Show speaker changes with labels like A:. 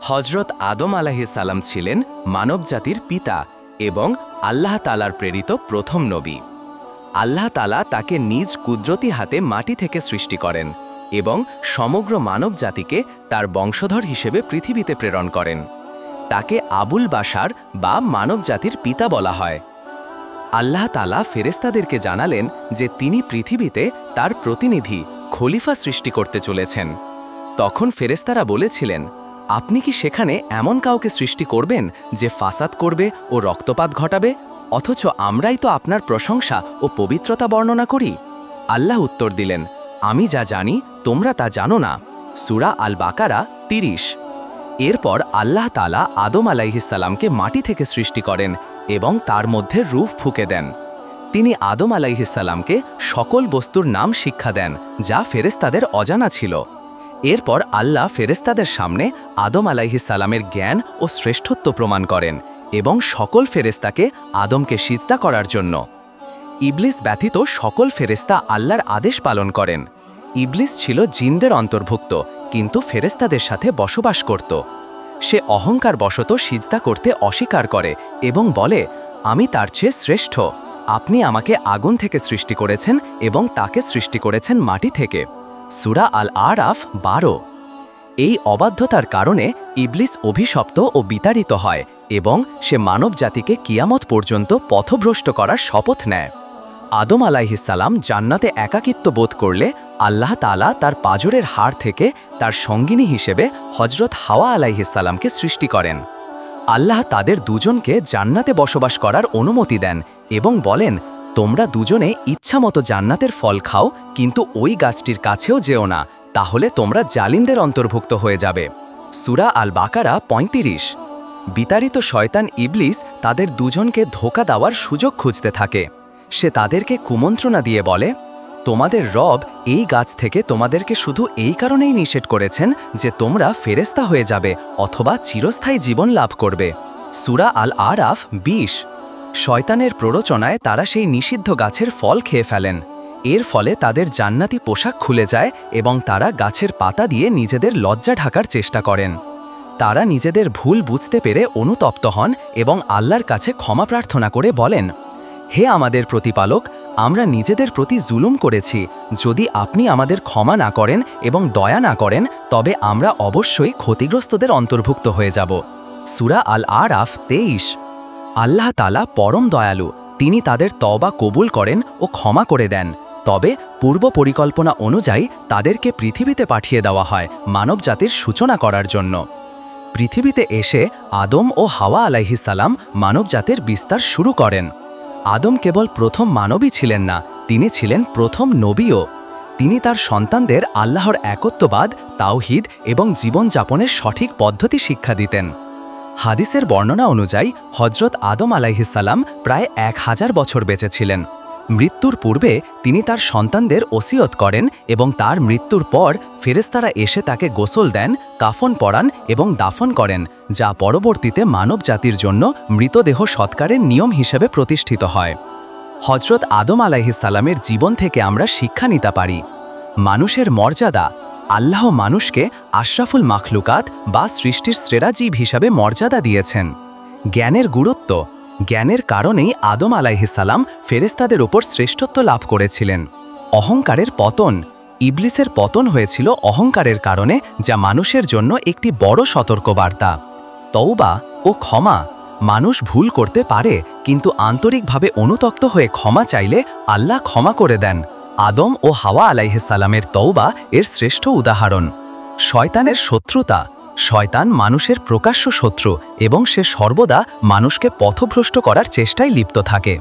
A: হজরত আদম আলাইহিসসালাম ছিলেন মানবজাতির পিতা এবং আল্লাহ তাআলার প্রেরিত প্রথম নবী। আল্লাহ তাআলা তাকে নিজ কুদরতি হাতে মাটি থেকে সৃষ্টি করেন এবং সমগ্র মানবজাতিকে তার বংশধর হিসেবে পৃথিবীতে প্রেরণ করেন। তাকে আবুল বাশার বা মানবজাতির পিতা বলা হয়। আল্লাহ তাআলা ফেরেশতাদেরকে জানালেন যে তিনি পৃথিবীতে তার প্রতিনিধি খলিফা সৃষ্টি করতে চলেছেন। তখন ফেরেশতারা বলেছিলেন, আপনি কি সেখানে এমন কাউকে সৃষ্টি করবেন যে ফাসাদ করবে ও রক্তপাত ঘটাবে, অথচ আমরাই তো আপনার প্রশংসা ও পবিত্রতা বর্ণনা করি? আল্লাহ উত্তর দিলেন, আমি যা জানি তোমরা তা জানো না। সূরা আল বাকারা 30। এরপর আল্লাহ তাআলা আদম আলাইহিসসালামকে মাটি থেকে সৃষ্টি করেন এবং তার মধ্যে রূহ ফুঁকে দেন। তিনি আদম আলাইহিসসালামকে সকল বস্তুর নাম শিক্ষা দেন যা ফেরেশতাদের অজানা ছিল। এরপর আল্লাহ ফেরেশতাদের সামনে আদম আলাইহিসসালামের জ্ঞান ও শ্রেষ্ঠত্ব প্রমাণ করেন এবং সকল ফেরেশতাকে আদমকে সিজদা করার জন্য। ইবলিস ব্যতীত সকল ফেরেশতা আল্লাহর আদেশ পালন করেন। ইবলিস ছিল জিনদের অন্তর্ভুক্ত, কিন্তু ফেরেশতাদের সাথে বসবাস করত। সে অহংকার বশত সিজদা করতে অস্বীকার করে এবং বলে, আমি তার চেয়ে শ্রেষ্ঠ। আপনি আমাকে আগুন থেকে সৃষ্টি করেছেন এবং তাকে সৃষ্টি করেছেন মাটি থেকে। সূরা আল আরাফ 12। এই অবাধ্যতার কারণে ইবলিস অভিশপ্ত ও বিতাড়িত হয় এবং সে মানবজাতিকে কিয়ামত পর্যন্ত পথভ্রষ্ট করার শপথ নেয়। আদম আলাইহিসসালাম জান্নাতে একাকিত্ব বোধ করলে আল্লাহ তাআলা তার পাজরের হাড় থেকে তার সঙ্গিনী হিসেবে হজরত হাওয়া আলাইহিসসালামকে সৃষ্টি করেন। আল্লাহ তাদের দুজনকে জান্নাতে বসবাস করার অনুমতি দেন এবং বলেন, তোমরা দুজনে ইচ্ছামতো জান্নাতের ফল খাও, কিন্তু ওই গাছটির কাছেও যেও না, তাহলে তোমরা জালিমদের অন্তর্ভুক্ত হয়ে যাবে। সূরা আল বাকারা 35। বিতাড়িত শয়তান ইবলিস তাদের দুজনকে ধোঁকা দেওয়ার সুযোগ খুঁজতে থাকে। সে তাদেরকে কুমন্ত্রণা দিয়ে বলে, তোমাদের রব এই গাছ থেকে তোমাদেরকে শুধু এই কারণেই নিষেধ করেছেন যে তোমরা ফেরেশতা হয়ে যাবে অথবা চিরস্থায়ী জীবন লাভ করবে। সূরা আল আরাফ 20। শয়তানের প্ররোচনায় তারা সেই নিষিদ্ধ গাছের ফল খেয়ে ফেলেন। এর ফলে তাদের জান্নাতি পোশাক খুলে যায় এবং তারা গাছের পাতা দিয়ে নিজেদের লজ্জা ঢাকার চেষ্টা করেন। তারা নিজেদের ভুল বুঝতে পেরে অনুতপ্ত হন এবং আল্লাহর কাছে ক্ষমা প্রার্থনা করে বলেন, হে আমাদের প্রতিপালক, আমরা নিজেদের প্রতি জুলুম করেছি। যদি আপনি আমাদের ক্ষমা না করেন এবং দয়া না করেন, তবে আমরা অবশ্যই ক্ষতিগ্রস্তদের অন্তর্ভুক্ত হয়ে যাব। সূরা আল আরাফ 23। আল্লাহ তাআলা পরম দয়ালু, তিনি তাদের তওবা কবুল করেন ও ক্ষমা করে দেন। তবে পূর্ব পরিকল্পনা অনুযায়ী তাদেরকে পৃথিবীতে পাঠিয়ে দেওয়া হয় মানবজাতির সূচনা করার জন্য। পৃথিবীতে এসে আদম ও হাওয়া আলাইহিসসালাম মানবজাতির বিস্তার শুরু করেন। আদম কেবল প্রথম মানবী ছিলেন না, তিনি ছিলেন প্রথম নবীও। তিনি তার সন্তানদের আল্লাহর একত্ববাদ, তাওহীদ এবং জীবনযাপনের সঠিক পদ্ধতি শিক্ষা দিতেন। হাদিসের বর্ণনা অনুযায়ী হজরত আদম আলাইহিসসালাম প্রায় 1000 বছর বেঁচে ছিলেন। মৃত্যুর পূর্বে তিনি তার সন্তানদের ওসিয়ত করেন এবং তার মৃত্যুর পর ফেরেশতারা এসে তাকে গোসল দেন, কাফন পরান এবং দাফন করেন, যা পরবর্তীতে মানব জাতির জন্য মৃতদেহ সৎকারের নিয়ম হিসেবে প্রতিষ্ঠিত হয়। হজরত আদম আলাইহিসসালামের জীবন থেকে আমরা শিক্ষা নিতে পারি। মানুষের মর্যাদা। আল্লাহ মানুষকে আশরাফুল মাখলুকাত বা সৃষ্টির শ্রেষ্ঠ জীব হিসাবে মর্যাদা দিয়েছেন। জ্ঞানের গুরুত্ব। জ্ঞানের কারণেই আদম আলাইহিসসালাম ফেরেশতাদের উপর শ্রেষ্ঠত্ব লাভ করেছিলেন। অহংকারের পতন। ইবলিসের পতন হয়েছিল অহংকারের কারণে, যা মানুষের জন্য একটি বড় সতর্কবার্তা। তওবা ও ক্ষমা। মানুষ ভুল করতে পারে, কিন্তু আন্তরিকভাবে অনুতপ্ত হয়ে ক্ষমা চাইলে আল্লাহ ক্ষমা করে দেন। আদম ও হাওয়া আলাইহিসসালামের তওবা এর শ্রেষ্ঠ উদাহরণ। শয়তানের শত্রুতা। শয়তান মানুষের প্রকাশ্য শত্রু এবং সে সর্বদা মানুষকে পথভ্রষ্ট করার চেষ্টায় লিপ্ত থাকে।